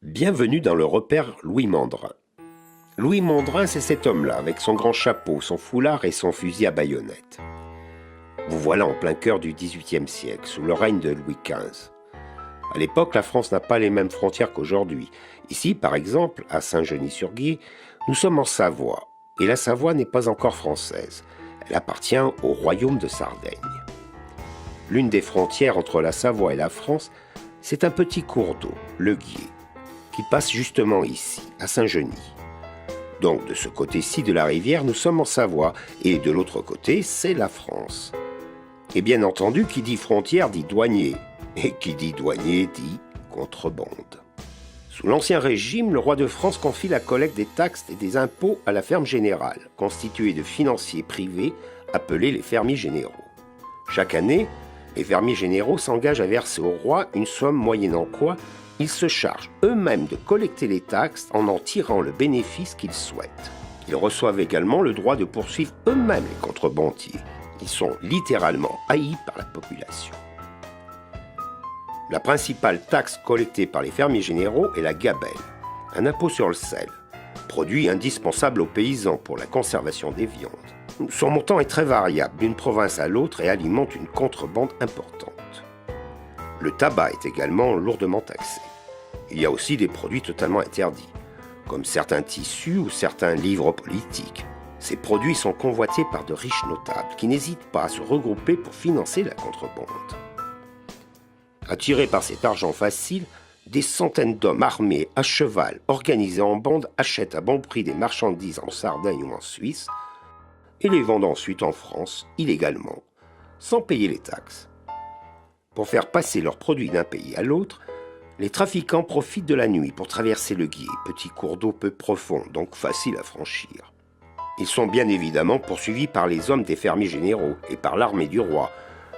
Bienvenue dans le repère Louis Mandrin. Louis Mandrin, c'est cet homme-là, avec son grand chapeau, son foulard et son fusil à baïonnette. Vous voilà en plein cœur du XVIIIe siècle, sous le règne de Louis XV. À l'époque, la France n'a pas les mêmes frontières qu'aujourd'hui. Ici, par exemple, à Saint-Genis-sur-Guiers, nous sommes en Savoie, et la Savoie n'est pas encore française. Elle appartient au royaume de Sardaigne. L'une des frontières entre la Savoie et la France, c'est un petit cours d'eau, le Guiers, qui passe justement ici, à Saint-Genis. Donc de ce côté-ci de la rivière, nous sommes en Savoie, et de l'autre côté, c'est la France. Et bien entendu, qui dit frontière dit douanier, et qui dit douanier dit contrebande. Sous l'Ancien Régime, le roi de France confie la collecte des taxes et des impôts à la ferme générale, constituée de financiers privés appelés les fermiers généraux. Chaque année, les fermiers généraux s'engagent à verser au roi une somme moyennant quoi ils se chargent eux-mêmes de collecter les taxes en tirant le bénéfice qu'ils souhaitent. Ils reçoivent également le droit de poursuivre eux-mêmes les contrebandiers. Ils sont littéralement haïs par la population. La principale taxe collectée par les fermiers généraux est la gabelle, un impôt sur le sel, produit indispensable aux paysans pour la conservation des viandes. Son montant est très variable d'une province à l'autre et alimente une contrebande importante. Le tabac est également lourdement taxé. Il y a aussi des produits totalement interdits, comme certains tissus ou certains livres politiques. Ces produits sont convoités par de riches notables qui n'hésitent pas à se regrouper pour financer la contrebande. Attirés par cet argent facile, des centaines d'hommes armés à cheval, organisés en bande, achètent à bon prix des marchandises en Sardaigne ou en Suisse et les vendent ensuite en France, illégalement, sans payer les taxes. Pour faire passer leurs produits d'un pays à l'autre, les trafiquants profitent de la nuit pour traverser le Guiers, petit cours d'eau peu profond, donc facile à franchir. Ils sont bien évidemment poursuivis par les hommes des fermiers généraux et par l'armée du roi,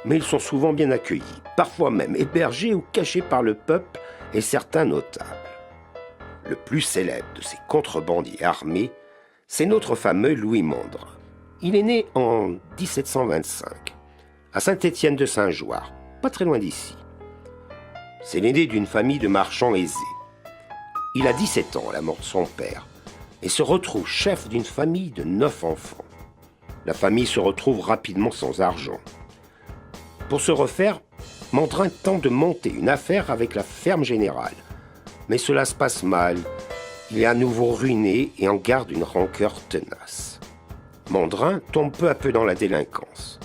mais ils sont souvent bien accueillis, parfois même hébergés ou cachés par le peuple et certains notables. Le plus célèbre de ces contrebandiers armés, c'est notre fameux Louis Mandrin. Il est né en 1725, à Saint-Étienne de Saint-Jouard, pas très loin d'ici. C'est l'aîné d'une famille de marchands aisés. Il a 17 ans à la mort de son père et se retrouve chef d'une famille de 9 enfants. La famille se retrouve rapidement sans argent. Pour se refaire, Mandrin tente de monter une affaire avec la ferme générale. Mais cela se passe mal. Il est à nouveau ruiné et en garde une rancœur tenace. Mandrin tombe peu à peu dans la délinquance.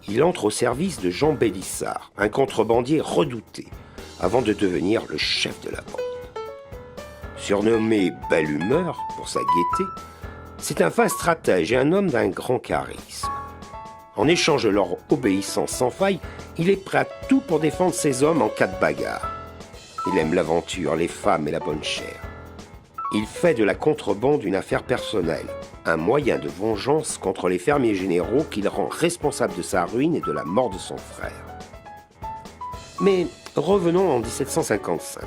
Il entre au service de Jean Bélissard, un contrebandier redouté, avant de devenir le chef de la bande. Surnommé Belle Humeur pour sa gaieté, c'est un fin stratège et un homme d'un grand charisme. En échange de leur obéissance sans faille, il est prêt à tout pour défendre ses hommes en cas de bagarre. Il aime l'aventure, les femmes et la bonne chair. Il fait de la contrebande une affaire personnelle, un moyen de vengeance contre les fermiers généraux qu'il rend responsables de sa ruine et de la mort de son frère. Mais revenons en 1755.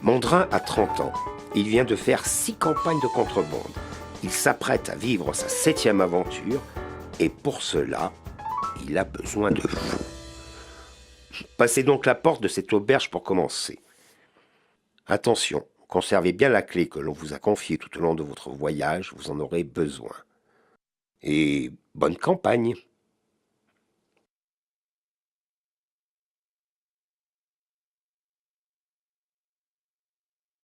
Mandrin a 30 ans. Il vient de faire 6 campagnes de contrebande. Il s'apprête à vivre sa 7e aventure et pour cela, il a besoin de vous. Passez donc la porte de cette auberge pour commencer. Attention, conservez bien la clé que l'on vous a confiée tout au long de votre voyage, vous en aurez besoin. Et bonne campagne!